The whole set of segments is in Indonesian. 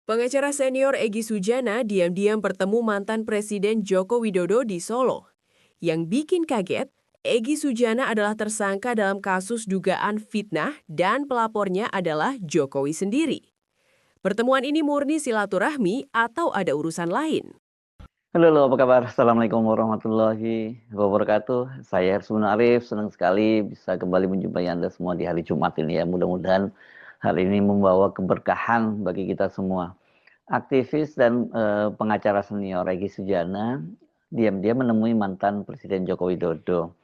Pengacara senior Egy Sujana diam-diam bertemu mantan Presiden Joko Widodo di Solo. Yang bikin kaget, Egy Sujana adalah tersangka dalam kasus dugaan fitnah dan pelapornya adalah Jokowi sendiri. Pertemuan ini murni silaturahmi atau ada urusan lain? Halo, apa kabar? Assalamualaikum warahmatullahi wabarakatuh. Saya Hersuna Arif, senang sekali bisa kembali menjumpai Anda semua di hari Jumat ini ya. Mudah-mudahan hal ini membawa keberkahan bagi kita semua. Aktivis dan pengacara senior Egy Sujana diam-diam menemui mantan Presiden Joko Widodo.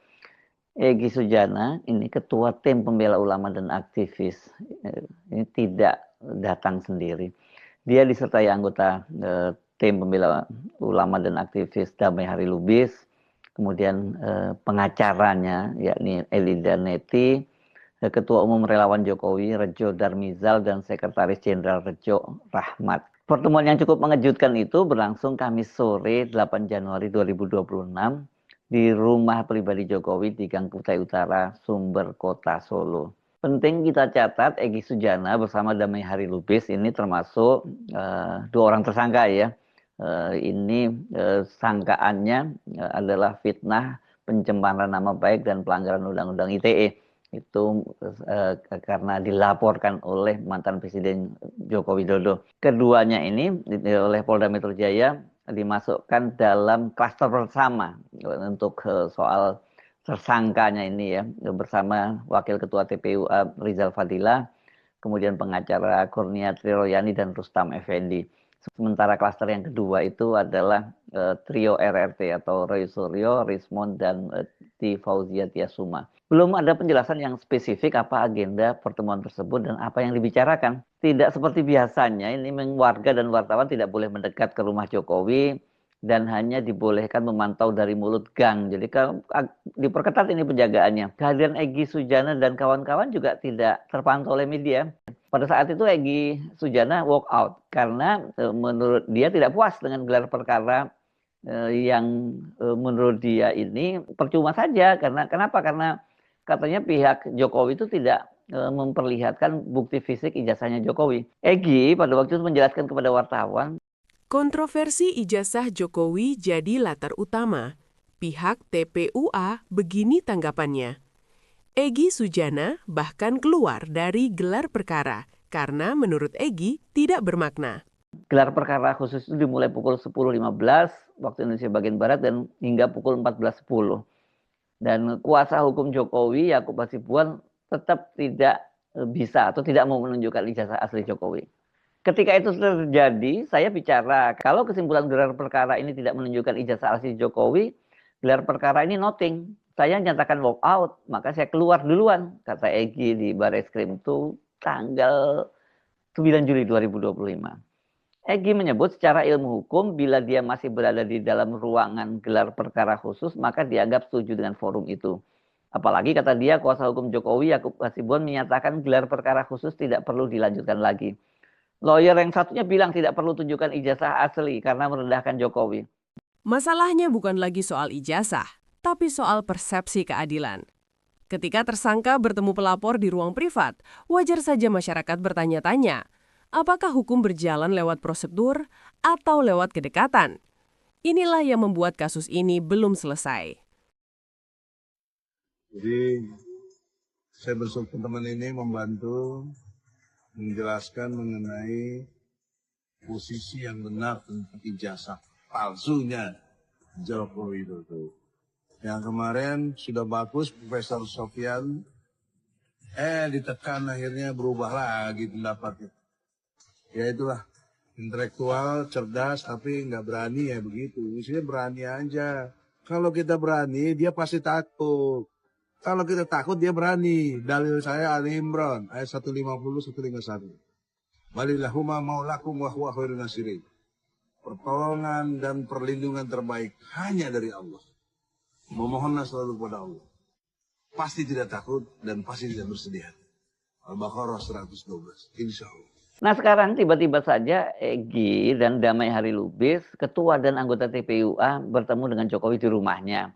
Egy Sujana ini ketua tim pembela ulama dan aktivis. Ini tidak datang sendiri. Dia disertai anggota tim pembela ulama dan aktivis Damai Hari Lubis, kemudian pengacaranya yakni Elida Neti, Ketua Umum Relawan Jokowi Rejo Darmizal, dan Sekretaris Jenderal Rejo Rahmat. Pertemuan yang cukup mengejutkan itu berlangsung Kamis sore 8 Januari 2026 di rumah pribadi Jokowi di Gang Kutai Utara, Sumber Kota Solo. Penting kita catat, Egy Sujana bersama Damai Hari Lubis ini termasuk dua orang tersangka ya. Ini sangkaannya adalah fitnah, pencemaran nama baik, dan pelanggaran Undang-Undang ITE. Itu karena dilaporkan oleh mantan Presiden Joko Widodo. Keduanya ini oleh Polda Metro Jaya dimasukkan dalam klaster bersama untuk soal tersangkanya ini ya, bersama Wakil Ketua TPUA Rizal Fadila, kemudian pengacara Kurnia Triroyani dan Rustam Effendi. Sementara klaster yang kedua itu adalah trio RRT atau Roy Suryo, Rismond, dan T. Fauzia Tiasuma. Belum ada penjelasan yang spesifik apa agenda pertemuan tersebut dan apa yang dibicarakan. Tidak seperti biasanya, ini warga dan wartawan tidak boleh mendekat ke rumah Jokowi dan hanya dibolehkan memantau dari mulut gang. Jadi diperketat ini penjagaannya. Kehadiran Egy Sujana dan kawan-kawan juga tidak terpantau oleh media. Pada saat itu Egy Sujana walk out karena menurut dia tidak puas dengan gelar perkara yang menurut dia ini percuma saja. Kenapa? Karena katanya pihak Jokowi itu tidak memperlihatkan bukti fisik ijazahnya Jokowi. Egy pada waktu itu menjelaskan kepada wartawan. Kontroversi ijazah Jokowi jadi latar utama. Pihak TPUA begini tanggapannya. Egy Sujana bahkan keluar dari gelar perkara karena menurut Egy tidak bermakna. Gelar perkara khusus itu dimulai pukul 10.15 waktu Indonesia bagian Barat dan hingga pukul 14.10. Dan kuasa hukum Jokowi, Yakub Hasibuan, tetap tidak bisa atau tidak mau menunjukkan ijazah asli Jokowi. Ketika itu terjadi, saya bicara, kalau kesimpulan gelar perkara ini tidak menunjukkan ijazah asli Jokowi, gelar perkara ini nothing. Saya nyatakan walk out, maka saya keluar duluan, kata Egy di Barreskrim itu tanggal 9 Juli 2025. Egy menyebut secara ilmu hukum, bila dia masih berada di dalam ruangan gelar perkara khusus, maka dianggap setuju dengan forum itu. Apalagi kata dia, kuasa hukum Jokowi, Yakub Hasibuan, menyatakan gelar perkara khusus tidak perlu dilanjutkan lagi. Lawyer yang satunya bilang tidak perlu tunjukkan ijazah asli karena merendahkan Jokowi. Masalahnya bukan lagi soal ijazah, tapi soal persepsi keadilan. Ketika tersangka bertemu pelapor di ruang privat, wajar saja masyarakat bertanya-tanya, apakah hukum berjalan lewat prosedur atau lewat kedekatan? Inilah yang membuat kasus ini belum selesai. Jadi, saya bersama teman ini membantu menjelaskan mengenai posisi yang benar tentang ijazah palsunya Joko Widodo. Yang kemarin sudah bagus Profesor Sofyan, ditekan akhirnya berubah lagi pendapatnya. Ya itulah, intelektual, cerdas, tapi nggak berani ya begitu. Mestinya berani aja. Kalau kita berani, dia pasti takut. Kalau kita takut, dia berani. Dalil saya Ali Imran, ayat 150-151. Walillahumma maulakum wa huwa khairun nasirin. Pertolongan dan perlindungan terbaik hanya dari Allah. Memohonlah selalu kepada Allah. Pasti tidak takut dan pasti tidak bersedih. Al-Baqarah 112. Insya Allah. Nah sekarang tiba-tiba saja Egy dan Damai Hari Lubis, ketua dan anggota TPUA, bertemu dengan Jokowi di rumahnya.